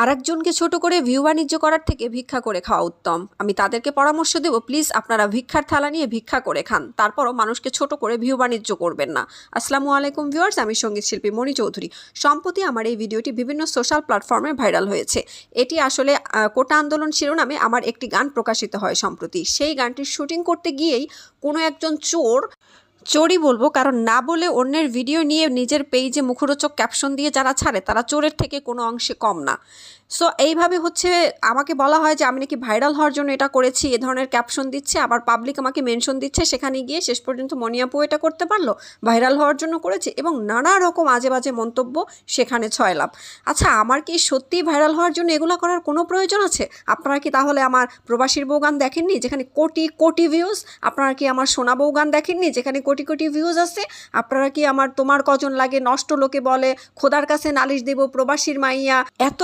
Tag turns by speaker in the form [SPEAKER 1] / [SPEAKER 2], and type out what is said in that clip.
[SPEAKER 1] আরেকজনকে ছোট করে ভিউ বাণিজ্য করার থেকে ভিক্ষা করে খাওয়া উত্তম। আমি তাদেরকে পরামর্শ দেব, প্লিজ আপনারা ভিক্ষার থালা নিয়ে ভিক্ষা করে খান, তারপরও মানুষকে ছোট করে ভিউ বাণিজ্য করবেন না। আসসালামু আলাইকুম ভিউয়ার্স, আমি সঙ্গীত শিল্পী মণি চৌধুরী। সম্প্রতি আমার এই ভিডিওটি বিভিন্ন সোশ্যাল প্ল্যাটফর্মে ভাইরাল হয়েছে। এটি আসলে কোটা আন্দোলন শিরোনামে আমার একটি গান প্রকাশিত হয় সম্প্রতি। সেই গানটির শুটিং করতে গিয়েই কোনো একজন চোরই বলবো, কারণ না বলে অন্যের ভিডিও নিয়ে নিজের পেজে মুখরোচক ক্যাপশন দিয়ে যারা ছাড়ে তারা চোরের থেকে কোনো অংশে কম না। সো এইভাবে আমাকে বলা হয় যে আমি নাকি ভাইরাল হওয়ার জন্য এটা করেছি, এ ধরনের ক্যাপশন দিচ্ছে, আবার পাবলিক আমাকে মেনশন দিচ্ছে। সেখানে গিয়ে শেষ পর্যন্ত মনি আপু এটা করতে পারলো, ভাইরাল হওয়ার জন্য করেছে, এবং নানা রকম আজে বাজে মন্তব্য সেখানে ছয়লাভ। আচ্ছা, আমার কি সত্যিই ভাইরাল হওয়ার জন্য এগুলো করার কোনো প্রয়োজন আছে? আপনারা কি তাহলে আমার প্রবাসীর বউ গান দেখেননি যেখানে কোটি কোটি ভিউজ? আপনারা কি আমার সোনা বউ গান দেখেননি যেখানে কোটি কোটি ভিউজ আছে? আপনারা কি আমার তোমার কজন লাগে, নষ্ট লোকে বলে, খোদার কাছে নালিশ দেব, প্রবাসীর মাইয়া, এত